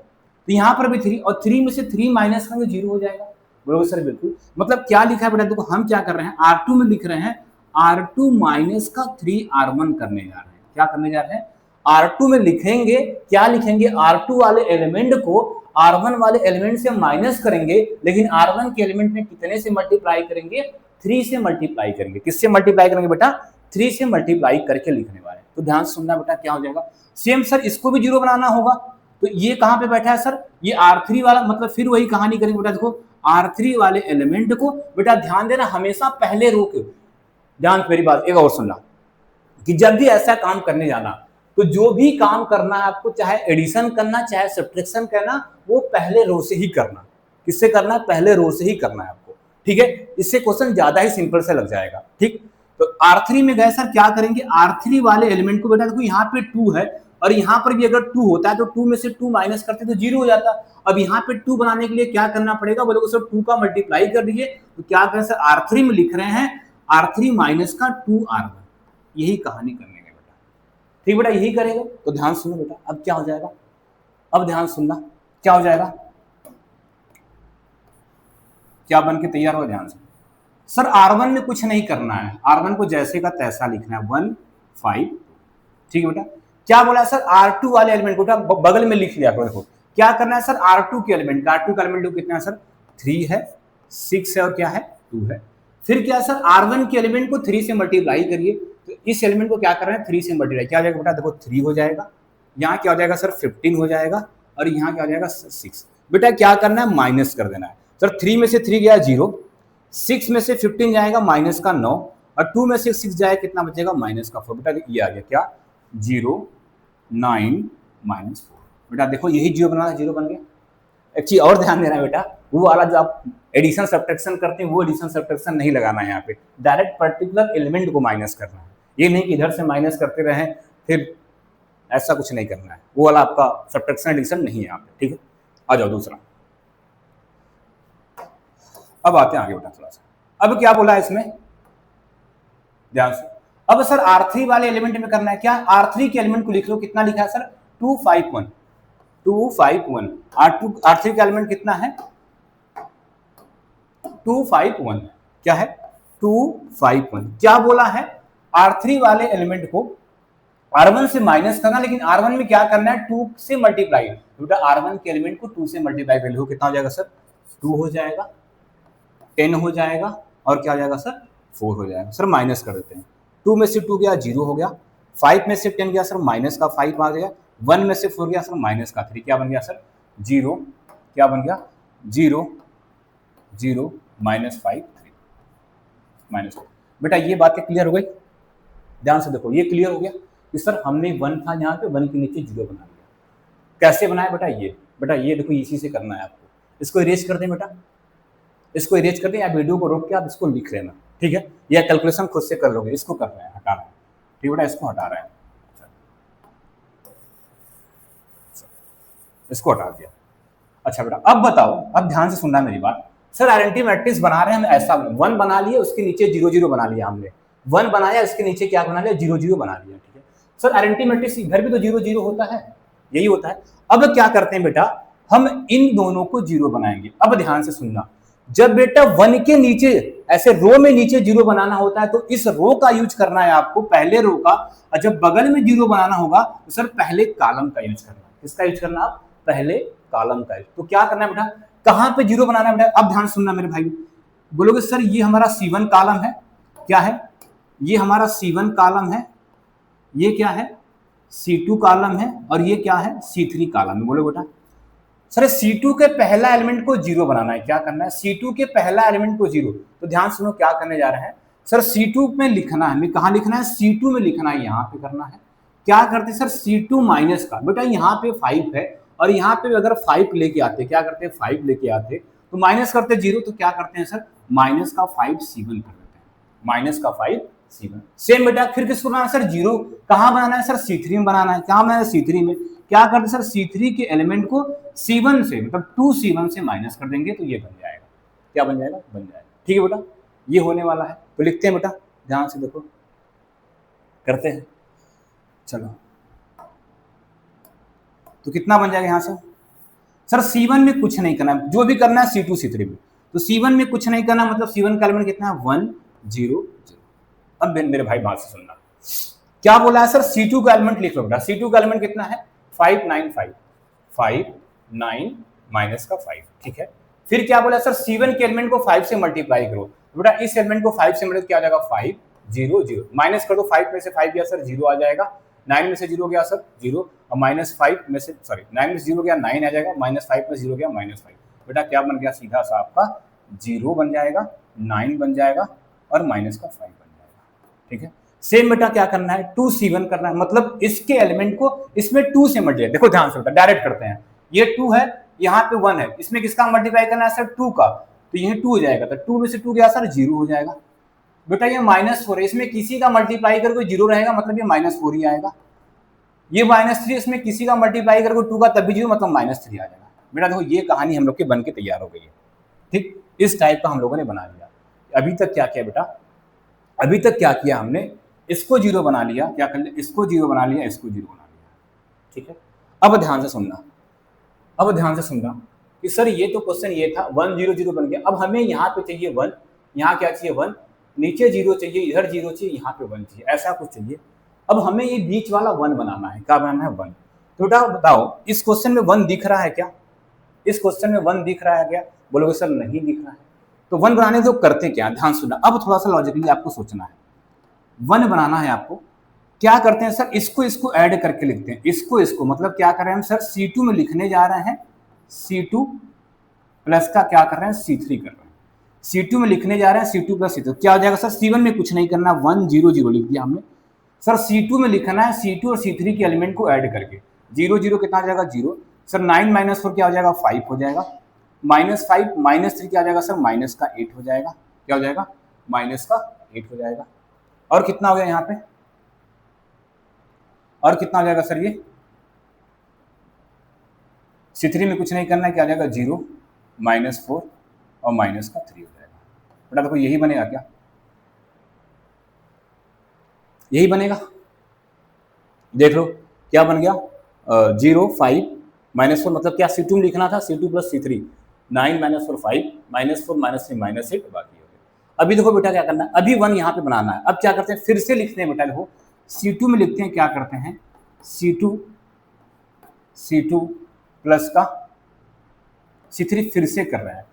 तो यहाँ पर भी 3, और 3 में से 3 माइनस करेंगे 0 हो जाएगा। बोलोगे सर बिल्कुल, मतलब क्या लिखा है बेटा, देखो हम क्या कर रहे हैं, R2 में लिख रहे हैं, R2 माइनस का 3R1 करने जा रहे हैं। क्या करने जा रहे हैं, R2 में लिखेंगे, क्या लिखेंगे, R2 वाले एलिमेंट को R1 वाले एलिमेंट से माइनस करेंगे, लेकिन R1 के एलिमेंट में कितने से मल्टीप्लाई करेंगे, 3 से मल्टीप्लाई करेंगे। किससे मल्टीप्लाई करेंगे बेटा, 3 से मल्टीप्लाई करके लिखने वाले। तो ध्यान सुनना बेटा, क्या हो जाएगा, सेम सर इसको भी 0 बनाना होगा। तो ये कहां पे बैठा है सर, ये R3 वाला, मतलब फिर वही कहानी करेंगे बेटा। देखो R3 वाले एलिमेंट को बेटा ध्यान देना हमेशा पहले रो के, ध्यान मेरी बात एक और सुनना, कि जब भी ऐसा काम करने जाना तो जो भी काम करना है आपको, चाहे एडिशन करना चाहे सब्ट्रैक्शन करना, वो पहले रो से ही करना। किससे करना है, पहले रो से ही करना है आपको, ठीक है। इससे क्वेश्चन ज्यादा ही सिंपल से लग जाएगा, ठीक। तो R3 में गए सर, क्या करेंगे, R3 वाले एलिमेंट को बेटा देखो यहाँ पे 2 है, और यहाँ पर भी अगर 2 होता है तो 2 में से 2 माइनस करते तो 0 हो जाता। अब यहाँ पे 2 बनाने के लिए क्या करना पड़ेगा, बोलोगे सर 2 का मल्टीप्लाई कर दीजिए। तो क्या करें सर, R3 में लिख रहे हैं R3 माइनस का 2R1, यही कहानी करने का बेटा, ठीक बेटा, यही करेगा। तो ध्यान सुनो बेटा, अब क्या हो जाएगा, अब ध्यान सुनना क्या हो जाएगा, क्या बन के तैयार हो, ध्यान से। सर R1 में कुछ नहीं करना है, R1 को जैसे का तैसा लिखना है, 1 5, ठीक है बेटा। क्या बोला सर, R2 वाले एलिमेंट को बगल में लिख लिया करो। देखो क्या करना है सर, R2 के एलिमेंट, R2 का एलिमेंट कितना है सर, 3 है, 6 है, और क्या है, 2 है। फिर क्या सर, R1 के एलिमेंट को 3 से मल्टीप्लाई करिए। तो इस एलिमेंट को क्या कर रहे हैं, 3 से मल्टीप्लाई, क्या हो जाएगा बेटा, देखो 3 हो जाएगा, यहाँ क्या हो जाएगा सर 15 हो जाएगा, और यहाँ क्या हो जाएगा 6। बेटा क्या करना है, माइनस कर देना है। सर 3 में से 3 गया 0, 6 में से 15 जाएगा माइनस का 9, और 2 में से 6 जाए कितना बचेगा, माइनस का 4। बेटा ये आ गया क्या, 0 9 माइनस 4। बेटा देखो यही 0 बना, 0 बन गया। एक चीज और ध्यान देना बेटा, वो वाला जो आप एडिशन सब्ट्रैक्शन करते हैं वो एडिशन सब्ट्रैक्शन नहीं लगाना है यहाँ पे, डायरेक्ट पर्टिकुलर एलिमेंट को माइनस करना है। ये नहीं कि इधर से माइनस करते रहें फिर, ऐसा कुछ नहीं करना है, वो वाला आपका सब्ट्रैक्शन एडिशन नहीं है यहाँ पे, ठीक है। आ जाओ दूसरा, अब आते हैं आगे बेटा थोड़ा सा। अब क्या बोला है इसमें, ध्यान से। अब सर R3 वाले एलिमेंट में करना है क्या, R3 के एलिमेंट को लिख लो, कितना लिखा है सर, 251, 251। R3 का एलिमेंट कितना है, 251, क्या है 251। क्या बोला है, R3 वाले एलिमेंट को R1 से माइनस करना, लेकिन R1 में क्या करना है, 2 से मल्टीप्लाई। बेटा R1 के एलिमेंट को 2 से मल्टीप्लाई कर लो, कितना हो जाएगा सर, 2 हो जाएगा, 10 हो जाएगा, और क्या हो जाएगा सर, 4 हो जाएगा। सर माइनस कर देते हैं, 2 में से 2 गया 0 हो गया, 5 में से 10 गया सर माइनस का 5 आ गया, 1 में से 4 गया सर माइनस का 3, क्या बन गया सर 0, क्या बन गया 0 0 माइनस 5 3 माइनस 4। बेटा ये बातें क्लियर हो गई, ध्यान से देखो, ये क्लियर हो गया कि सर हमने 1 था यहाँ पे, 1 के नीचे 0 बना लिया। कैसे बनाया बेटा, ये देखो इसी से करना है आपको। इसको इरेज कर दें बेटा, इसको इरेज कर दें, या वीडियो को रोक के आप इसको लिख लेना, ठीक है, या कैलकुलेशन खुद से कर लोगे। इसको कर रहे हैं, हटाना है, ठीक बेटा, इसको हटा रहे हैं, इसको हटा दिया। अच्छा बेटा अब बताओ, अब ध्यान से सुनना मेरी बात। सर आइडेंटिटी मैट्रिक्स बना रहे हैं हम, ऐसा 1 बना लिए, उसके नीचे 0 0 बना लिया हमने, 1 बनाया, इसके नीचे क्या बना लिया, 0 0 बना लिया। ठीक है सर, आइडेंटिटी मैट्रिक्स इधर भी तो 0 0 होता है, यही होता है। अब क्या करते हैं बेटा, हम इन दोनों को 0 बनाएंगे। अब ध्यान से सुनना, जब बेटा 1 के नीचे ऐसे रो में नीचे 0 बनाना होता है तो इस रो का यूज करना है आपको, पहले रो का। और जब बगल में 0 बनाना होगा तो सर पहले कॉलम का यूज करना है। किसका यूज करना, आप पहले कॉलम का। तो क्या करना है बेटा, कहां पे 0 बनाना है बेटा, अब ध्यान सुनना मेरे भाई। बोलोगे सर ये हमारा C1 कॉलम है, क्या है, ये हमारा C1 कॉलम है, ये क्या है C2 कॉलम है, और ये क्या है C3 कॉलम है। बोलो बेटा सर C2 के पहला एलिमेंट को 0 बनाना है, क्या करना है, C2 के पहला एलिमेंट को 0। तो ध्यान सुनो क्या करने जा रहे हैं सर, C2 में लिखना है, हमें कहां लिखना है, C2 में लिखना है, यहां पे करना है। क्या करते हैं सर, C2 माइनस का, बेटा यहाँ पे 5 है और यहाँ पे अगर 5 लेके आते, क्या करते हैं 5 लेके आते तो माइनस करते 0, तो क्या करते हैं सर माइनस का 5 C1 कर देते हैं, माइनस का 5 C1। सेम बेटा फिर किसको बनाना है सर, 0 कहां बनाना है सर, C3 में बनाना है। क्या बनाना है, C3 में। क्या करते सर, C3 के एलिमेंट को C1 से मतलब 2C1 से माइनस कर देंगे तो ये बन जाएगा, क्या बन जाएगा, बन जाएगा। ठीक है बेटा, ये होने वाला है। तो लिखते हैं बेटा, ध्यान से देखो, करते हैं, चलो। तो कितना बन जाएगा यहां से सर, C1 में कुछ नहीं करना, जो भी करना है C2 C3 में। तो C1 में कुछ नहीं करना, मतलब C1 का एलिमेंट कितना है 1 0 0। अब मेरे भाई बात से सुनना, क्या बोला है सर, C2 का एलिमेंट लिख लो बेटा। C2 का एलिमेंट कितना है 5 9 5 5 9 माइनस का 5। ठीक है, फिर क्या बोला सर, C1 के एलिमेंट को 5 से मल्टीप्लाई करो। बेटा इस एलिमेंट को 5 से मल्टीप्लाई क्या आ जाएगा 5 0 0, माइनस कर दो, 5 में से 5 गया सर 0 आ जाएगा, 9 में से 0 गया सर 0, और माइनस 5 में से सॉरी 9 में से 0 गया 9 आ जाएगा, माइनस 5 में 0 गया -5। बेटा क्या बन गया, सीधा सा आपका 0 बन जाएगा, 9 बन जाएगा और माइनस का 5 बन जाएगा। ठीक है, सेम बेटा क्या करना है 2C1 करना है, मतलब इसके एलिमेंट को इसमें 2 से मल्टीप्लाई, देखो ध्यान से बेटा डायरेक्ट करते हैं, ये 2 है, यहाँ पे 1 है, इसमें किसका मल्टीप्लाई करना है सर 2 का, तो ये 2 हो जाएगा, तो 2 में से 2 गया सर 0 हो जाएगा। बेटा ये -4 है, इसमें किसी का मल्टीप्लाई करके 0 रहेगा, मतलब ये -4 ही आएगा। ये -3, इसमें किसी का मल्टीप्लाई करके 2 का तब भी 0, मतलब -3 आ जाएगा। बेटा देखो ये कहानी हम लोग की बन के तैयार हो गई है। ठीक, इस टाइप का हम लोगों ने बना लिया। अभी तक क्या किया बेटा, अभी तक क्या किया हमने, इसको 0 बना लिया, क्या कर लिया, इसको 0 बना लिया, इसको 0 बना लिया। ठीक है, अब ध्यान से सुनना, अब ध्यान से सुनना कि सर ये तो क्वेश्चन ये था 1 0 0 बन गया। अब हमें यहाँ पे चाहिए 1, यहाँ क्या चाहिए 1, नीचे 0 चाहिए, इधर 0 चाहिए, यहाँ पे 1 चाहिए, ऐसा कुछ चाहिए। अब हमें ये बीच वाला 1 बनाना है, क्या बनाना है 1। तो बेटा बताओ इस क्वेश्चन में 1 दिख रहा है क्या, इस क्वेश्चन में 1 दिख रहा है क्या, बोलोगे सर नहीं दिख रहा है। तो 1 बनाने तो करते क्या, ध्यान सुनना, अब थोड़ा सा लॉजिकली आपको सोचना है। 1 बनाना है आपको, क्या करते हैं सर, इसको ऐड करके लिखते हैं, इसको मतलब क्या कर रहे हैं हम सर, C2 में लिखने जा रहे हैं, C2 प्लस का क्या कर रहे हैं C3 कर रहे हैं, C2 में लिखने जा रहे हैं C2 प्लस C3, क्या हो जाएगा सर, C1 में कुछ नहीं करना, 1 0 0 लिख दिया हमने। सर C2 में लिखना है C2 और C3 के एलिमेंट को ऐड करके, 0 0 कितना आ जाएगा 0, सर 9 - 4 क्या हो जाएगा 5 हो जाएगा, -5 -3 क्या आ जाएगा सर माइनस का 8 हो जाएगा, क्या हो जाएगा माइनस का 8 हो जाएगा। और कितना हो गया यहाँ पे, और कितना हो जाएगा सर, ये C3 में कुछ नहीं करना है, क्या आ जाएगा 0 -4 और माइनस का 3 हो जाएगा। बेटा देखो यही बनेगा क्या, यही बनेगा, देख लो क्या बन गया 0 5 -4, मतलब क्या C2 में लिखना था C2 प्लस C3, 9 - 4 5 -4 -3 -8 बाकी हो गया। अभी देखो बेटा क्या करना है, अभी 1 यहाँ पे बनाना है। अब क्या करते हैं, फिर से लिखते हैं बेटा, देखो C2 में लिखते हैं, क्या करते हैं C2 प्लस का C3 फिर से कर रहे हैं,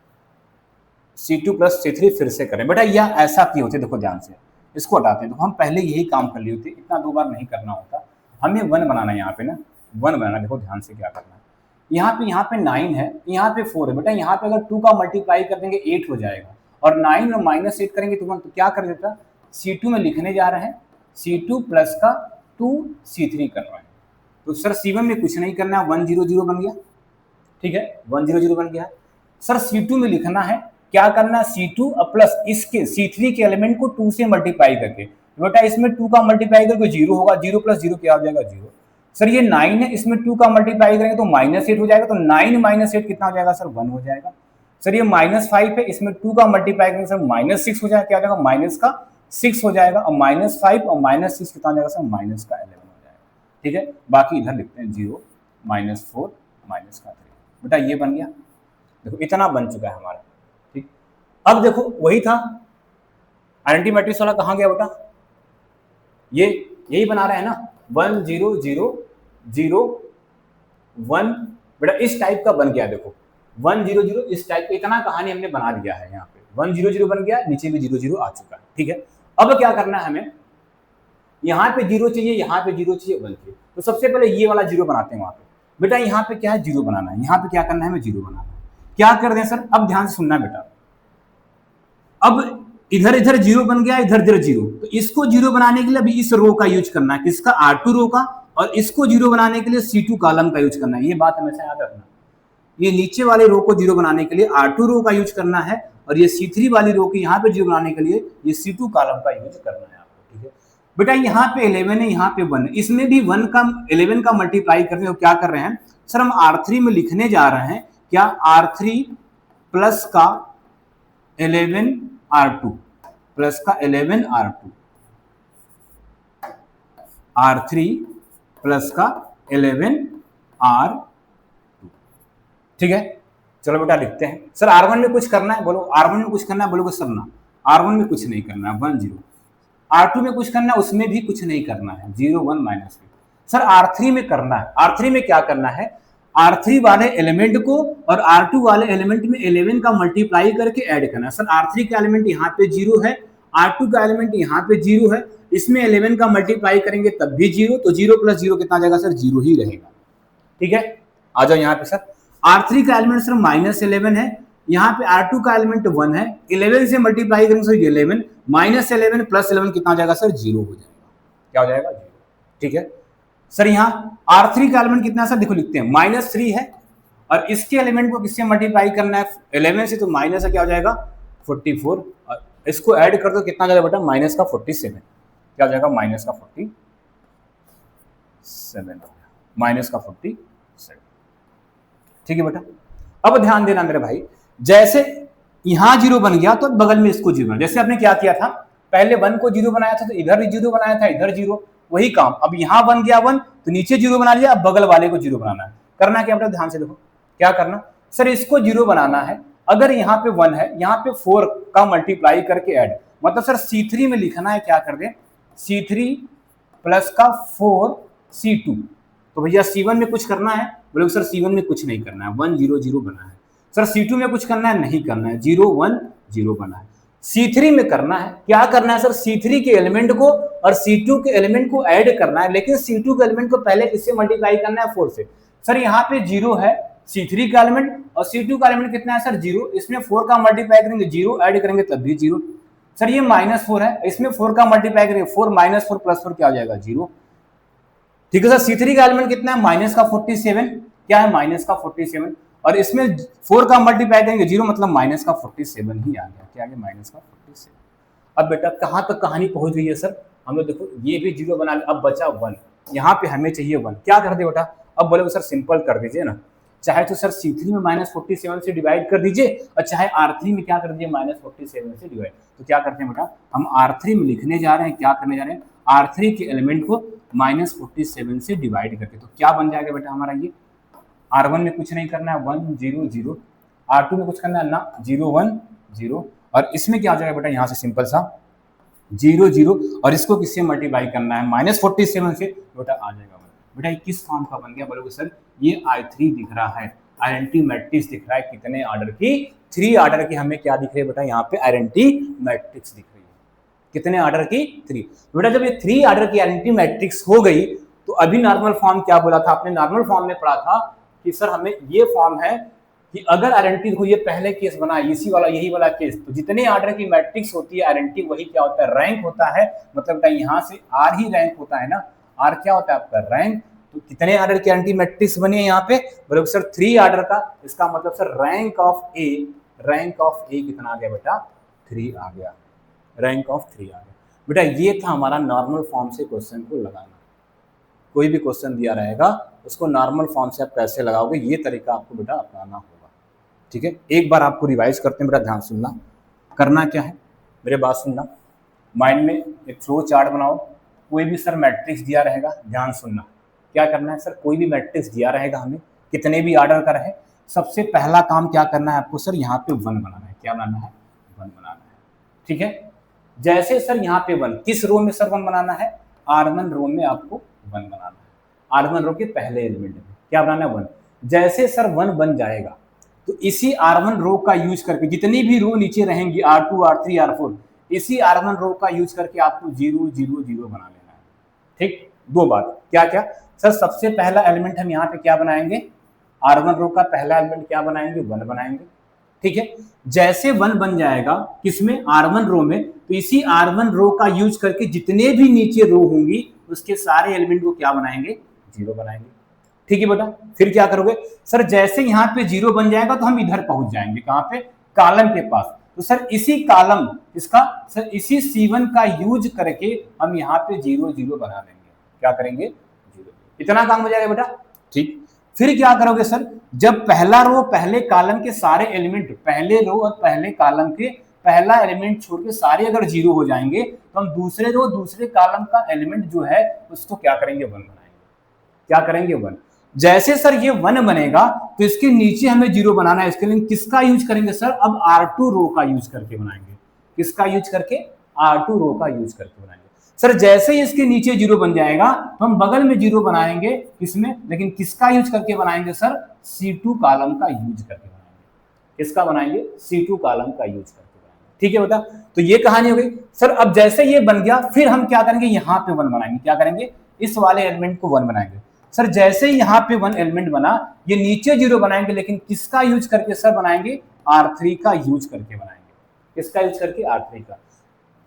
C2 प्लस C3 फिर से करें। बेटा यह ऐसा किए होते, देखो ध्यान से, इसको हटाते हैं, तो हम पहले यही काम कर लिए होते, इतना 2 बार नहीं करना होता। हमें 1 बनाना है यहाँ पे ना, 1 बनाना, देखो ध्यान से क्या करना है, यहाँ पे 9 है, यहाँ पे 4 है। बेटा यहाँ पे अगर 2 का मल्टीप्लाई कर देंगे 8 हो जाएगा, और 9 और -8 करेंगे तो 1, तो क्या कर देता, C2 में लिखने जा रहे हैं C2 प्लस का 2 C3 कर रहे हैं। तो सर C1 में कुछ नहीं करना है, 1 0 0 बन गया। ठीक है, 1 0 0 बन गया। सर C2 में लिखना है, क्या करना है C2 प्लस इसके C3 के एलिमेंट को 2 से मल्टीप्लाई करके। बेटा इसमें 2 का मल्टीप्लाई करके 0 होगा, 0 प्लस 0 क्या हो जाएगा 0। सर ये 9 है, इसमें 2 का मल्टीप्लाई करेंगे तो -8 हो जाएगा, तो 9 - 8 कितना हो जाएगा सर 1 हो जाएगा। सर ये -5 है, इसमें 2 का मल्टीप्लाई करेंगे सर -6 हो जाएगा, क्या हो जाएगा 6 हो जाएगा और -5 और -6 कितना हो जाएगा सर, माइनस का 11 हो जाएगा। ठीक है, बाकी इधर लिखते हैं 0 -4 माइनस का 3। बेटा ये बन गया, देखो इतना बन चुका है हमारा। ठीक, अब देखो वही था आइडेंटिटी मैट्रिक्स वाला, कहाँ गया बेटा, ये यही बना रहे हैं ना, 1 0 0 0 1। बेटा इस टाइप का बन गया, देखो 1 0 0 इस टाइप का, इतना कहानी हमने बना दिया है। यहाँ पे 1 0 0 बन गया, नीचे भी 0 0 आ चुका है। ठीक है, अब क्या करना है हमें, यहाँ पे 0 चाहिए, यहाँ पे 0 चाहिए, 1 चाहिए, तो सबसे पहले ये वाला 0 बनाते हैं वहां पे। बेटा यहाँ पे क्या है, 0 बनाना है, यहाँ पे क्या करना है, हमें 0 बनाना है। क्या कर दें सर, अब ध्यान से सुनना बेटा, अब इधर इधर 0 बन गया, इधर इधर 0, तो इसको 0 बनाने के लिए अभी इस रो का यूज करना है, किसका, R2 रो का, और इसको 0 बनाने के लिए C2 कॉलम का यूज करना है। ये बात हमेशा याद रखना, ये नीचे वाले रो को 0 बनाने के लिए R2 रो का यूज करना है, और ये C3 वाली रो की यहाँ पे 0 बनाने के लिए ये C2 कॉलम का यूज करना है आपको। ठीक है बेटा, यहाँ पे 11 है, यहाँ पे 1 है, इसमें भी 1 का 11 का मल्टीप्लाई करते हैं। क्या कर रहे हैं सर, हम R3 में लिखने जा रहे हैं क्या, R3 प्लस का 11 R2 प्लस का 11 R2, R3 प्लस का 11 R2। ठीक है, चलो बेटा लिखते हैं। सर R1 में कुछ करना है, बोलो R1 में कुछ करना है, बोलोगे सर ना, R1 में कुछ नहीं करना है, 1 0। R2 में कुछ करना है, उसमें भी कुछ नहीं करना है, 0 1 माइनस। सर R3 में करना है, R3 में क्या करना है, R3 वाले एलिमेंट को और R2 वाले एलिमेंट में 11 का मल्टीप्लाई करके ऐड करना है। सर R3 का एलिमेंट यहाँ पे 0 है, R2 का एलिमेंट यहाँ पे 0 है, इसमें 11 का मल्टीप्लाई करेंगे तब भी 0, तो 0 प्लस 0 कितना जाएगा सर, 0 ही रहेगा। ठीक है, आ जाओ यहाँ पे सर, R3 का एलिमेंट सर -11 है, यहाँ पे R2 का एलिमेंट 1 है, 11 से मल्टीप्लाई करेंगे सर 11, -11 प्लस 11 कितना जाएगा सर, 0 हो जाएगा। क्या हो जाएगा, 0। ठीक है सर, यहाँ R3 का एलिमेंट कितना सर, देखो लिखते हैं -3 है, और इसके एलिमेंट को किससे मल्टीप्लाई करना है, 11 से, तो माइनस क्या हो जाएगा 44, और इसको ऐड कर दो कितना जाएगा बेटा, माइनस का 47। क्या हो जाएगा, माइनस का 47, माइनस का 47। ठीक है बेटा, अब ध्यान देना मेरे भाई, जैसे यहां 0 बन गया तो बगल में इसको 0, जैसे आपने क्या किया था, पहले 1 को 0 बनाया था तो इधर 0 बनाया था, इधर 0, वही काम, अब यहां बन गया 1 तो नीचे 0 बना लिया, अब बगल वाले को 0 बनाना है। करना क्या बेटा, ध्यान से देखो क्या करना सर, इसको 0 बनाना है, अगर यहाँ पे 1 है, यहाँ पे 4 का मल्टीप्लाई करके ऐड, मतलब सर C3 में लिखना है, क्या कर दे, C3 प्लस का 4 C2, तो भैया C1 में कुछ करना है, बोले सर C1 में कुछ नहीं करना है, 1 0 0 बना है। सर C2 में कुछ करना है, नहीं करना है, 0 1 0 बना है। C3 में करना है, क्या करना है सर, C3 के एलिमेंट को और C2 के एलिमेंट को ऐड करना है, लेकिन C2 के एलिमेंट को पहले किससे मल्टीप्लाई करना है, 4 से। सर यहाँ पे 0 है C3 का एलिमेंट, और C2 का एलिमेंट कितना है सर, 0, इसमें 4 का मल्टीप्लाई करेंगे 0, ऐड करेंगे तब भी 0। सर ये -4 है, इसमें 4 का मल्टीप्लाई करेंगे 4 -4 + 4 क्या हो जाएगा, 0। ठीक है सर, C3 का एलिमेंट कितना है, माइनस का 47, क्या है, माइनस का 47, और इसमें 4 का मल्टीप्लाई करेंगे 0, मतलब माइनस का 47 ही आ गया। क्या आ गया, माइनस का 47। अब बेटा कहां तक कहानी पहुंच गई है सर, हमें देखो ये भी 0 बना लिया, अब बचा 1, यहाँ पे हमें चाहिए 1, क्या कर दे बेटा, अब बोले सर सिंपल कर दीजिए ना, चाहे तो सर C3 में -47 से डिवाइड कर दीजिए, और चाहे R3 में क्या कर दीजिए, -47 से डिवाइड। तो क्या करते हैं बेटा, हम R3 में लिखने जा रहे हैं, क्या करने जा रहे हैं, R3 के एलिमेंट को -47 से डिवाइड करके, तो क्या बन जाएगा बेटा हमारा, ये R1 में कुछ नहीं करना है, 1 0 0, R2 में कुछ करना है ना, 0 1 0, और इसमें क्या आ जाएगा बेटा, यहाँ से सिंपल सा 0 0, और इसको किससे मल्टीप्लाई करना है, -47 से, बेटा आ जाएगा बेटा ये किस फॉर्म का बन गया, बोलोगे सर ये I3 दिख रहा है, आइडेंटिटी मैट्रिक्स दिख रहा है, कितने ऑर्डर की, 3 ऑर्डर की हमें क्या दिख रही है बेटा, यहाँ पे आइडेंटिटी मैट्रिक्स दिख रही है, कितने ऑर्डर की, 3। बेटा जब ये 3 ऑर्डर की आइडेंटिटी मैट्रिक्स हो गई, तो अभी नॉर्मल फॉर्म क्या बोला था आपने, नॉर्मल फॉर्म में पढ़ा था कि सर हमें ये फॉर्म है कि अगर आइडेंटिटी को, ये पहले केस बना, इसी वाला यही वाला केस, तो जितने ऑर्डर की मैट्रिक्स होती है आइडेंटिटी, वही क्या होता है, रैंक होता है, मतलब बेटा यहाँ से R ही रैंक होता है ना, R क्या होता है आपका, रैंक। तो कितने ऑर्डर की आइडेंटिटी मैट्रिक्स बनी है यहाँ पे, बोले सर 3 ऑर्डर का, इसका मतलब sir rank of A, rank of A कितना आ गया बेटा, 3 आ गया, रैंक ऑफ 3 आ गया। बेटा ये था हमारा नॉर्मल फॉर्म से क्वेश्चन को लगाना, कोई भी क्वेश्चन दिया रहेगा उसको नॉर्मल फॉर्म से आप कैसे लगाओगे, ये तरीका आपको बेटा अपनाना होगा। ठीक है, एक बार आपको रिवाइज करते हैं बेटा, ध्यान सुनना, करना क्या है, मेरे बात सुनना, माइंड में एक फ्लो चार्ट बनाओ। कोई भी सर मैट्रिक्स दिया रहेगा, ध्यान सुनना, क्या करना है सर, कोई भी मैट्रिक्स दिया रहेगा हमें, कितने भी ऑर्डर का रहे, सबसे पहला काम क्या करना है आपको सर, यहाँ पे 1 बनाना है। क्या बनाना है? 1 बनाना है। ठीक है, जैसे सर यहाँ पे 1, किस रो में सर 1 बनाना है? R1 रो में आपको 1 बनाना है। R1 रो के पहले एलिमेंट में क्या बनाना है? 1। जैसे सर 1 बन जाएगा तो इसी R1 रो का यूज करके जितनी भी रो नीचे रहेंगी R2, R3, R4, इसी R1 रो का यूज करके आपको 0, 0, 0 बना लेना है। ठीक, 2 बात, क्या क्या सर, सबसे पहला एलिमेंट हम यहाँ पे क्या बनाएंगे? R1 रो का पहला एलिमेंट क्या बनाएंगे? 1 बनाएंगे। ठीक है, जैसे 1 बन जाएगा किसमें? R1 रो में, तो इसी R1 रो का यूज करके जितने भी नीचे रो होंगी उसके सारे एलिमेंट को क्या बनाएंगे? 0 बनाएंगे। ठीक है बेटा, फिर क्या करोगे सर, जैसे यहाँ पे 0 बन जाएगा तो हम इधर पहुंच जाएंगे, कहां पे? कॉलम के पास। तो सर इसी कॉलम, इसका सर इसी C1 का यूज करके हम यहाँ पे 0, 0 बना लेंगे। क्या करेंगे? 0। इतना काम हो जाएगा बेटा। ठीक, फिर क्या करोगे सर, जब पहला रो पहले कॉलम के सारे एलिमेंट, पहले रो और पहले कॉलम के पहला एलिमेंट छोड़ के सारे अगर 0 हो जाएंगे तो हम दूसरे रो दूसरे कॉलम का एलिमेंट जो है उसको क्या करेंगे? 1 बनाएंगे। क्या करेंगे? 1। जैसे सर ये 1 बनेगा तो इसके नीचे हमें 0 बनाना है। इसके लिए किसका यूज करेंगे सर? अब R2 रो का यूज करके बनाएंगे। किसका यूज करके? R2 रो का यूज करके बनाएंगे। सर जैसे ही इसके नीचे 0 बन जाएगा तो हम बगल में 0 बनाएंगे, किसमें? लेकिन किसका यूज करके बनाएंगे सर? C2 कॉलम का यूज करके बनाएंगे। किसका बनाएंगे? C2 कॉलम का यूज करके बनाएंगे। ठीक है बेटा, तो ये कहानी हो गई सर। अब जैसे ये बन गया फिर हम क्या करेंगे? यहाँ पे 1 बनाएंगे। क्या करेंगे? इस वाले एलिमेंट को 1 बनाएंगे। सर जैसे ही यहाँ पे 1 एलिमेंट बना, ये नीचे 0 बनाएंगे, लेकिन किसका यूज करके सर बनाएंगे? R3 का यूज करके बनाएंगे। किसका यूज करके? R3 का।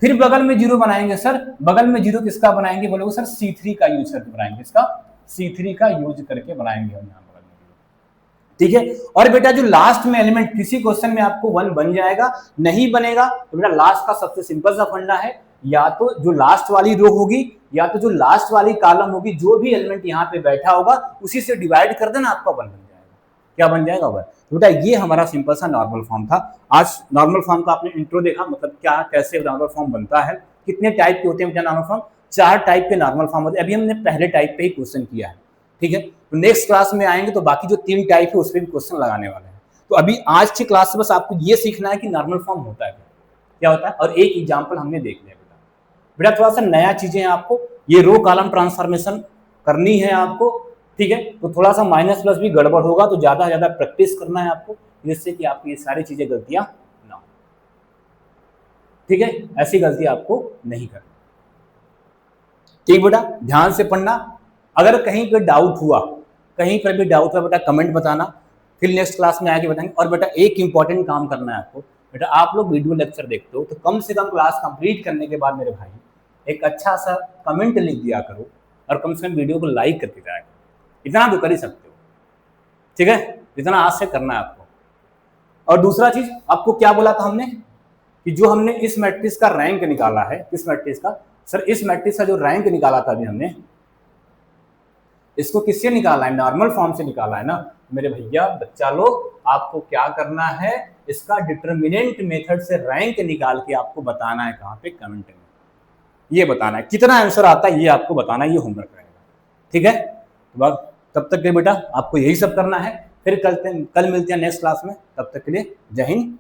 फिर बगल में 0 बनाएंगे सर, बगल में 0 किसका बनाएंगे? बोलोगे सर C3 का यूज करके बनाएंगे। इसका C3 का यूज करके बनाएंगे हम यहाँ बगल में। ठीक है, और बेटा जो लास्ट में एलिमेंट, किसी क्वेश्चन में आपको 1 बन जाएगा, नहीं बनेगा तो बेटा लास्ट का सबसे सिंपल सा फंडा है, या तो जो लास्ट वाली रो होगी या तो जो लास्ट वाली कॉलम होगी, जो भी एलिमेंट यहाँ पे बैठा होगा उसी से डिवाइड कर देना, आपका 1 बन जाएगा। क्या बन जाएगा? 1। तो बेटा ये हमारा सिंपल सा नॉर्मल फॉर्म था। आज नॉर्मल फॉर्म का आपने इंट्रो देखा, मतलब क्या कैसे नॉर्मल फॉर्म बनता है, कितने टाइप के होते हैं बेटा नॉर्मल फॉर्म? 4 टाइप के नॉर्मल फॉर्म होते हैं। अभी हमने पहले टाइप पे ही क्वेश्चन किया है। ठीक है, तो नेक्स्ट क्लास में आएंगे तो बाकी जो 3 टाइप है उस पर भी क्वेश्चन लगाने वाले हैं। तो अभी आज की क्लास से बस आपको ये सीखना है कि नॉर्मल फॉर्म होता है क्या होता है, और एक एग्जाम्पल हमने देख लिया बेटा। थोड़ा सा नया चीजें हैं आपको, ये रो कॉलम ट्रांसफॉर्मेशन करनी है आपको। ठीक है, तो थोड़ा सा माइनस प्लस भी गड़बड़ होगा, तो ज्यादा से ज्यादा प्रैक्टिस करना है आपको, जिससे कि आपकी ये सारी चीजें गलतियां ना हो। ठीक है, ऐसी गलती आपको नहीं करनी। ठीक बेटा, ध्यान से पढ़ना। अगर कहीं पे डाउट हुआ, कहीं पर भी डाउट हुआ बेटा कमेंट बताना, फिर नेक्स्ट क्लास में आके बताएंगे। और बेटा एक इंपॉर्टेंट काम करना है आपको, बेटा आप लोग वीडियो लेक्चर देखते हो तो कम से कम क्लास कंप्लीट करने के बाद मेरे भाई एक अच्छा सा कमेंट लिख दिया करो, और कम से कम वीडियो को लाइक करके जाया करो। इतना तो कर ही सकते हो। ठीक है, इतना आज से करना है आपको। और दूसरा चीज आपको क्या बोला था हमने, कि जो हमने इस मैट्रिक्स का रैंक निकाला है, किस मैट्रिक्स का सर? इस मैट्रिक्स का जो रैंक निकाला था अभी हमने, इसको किससे निकाला है? नॉर्मल फॉर्म से निकाला है ना मेरे भैया। बच्चा लोग आपको क्या करना है, इसका डिटरमिनेंट मेथड से रैंक निकाल के आपको बताना है, कहां पे? कमेंट में ये बताना है। कितना आंसर आता है ये आपको बताना है, ये होमवर्क रहेगा। ठीक है, तो तब तक के बेटा आपको यही सब करना है। फिर कल मिलते हैं नेक्स्ट क्लास में, तब तक के लिए जय हिंद।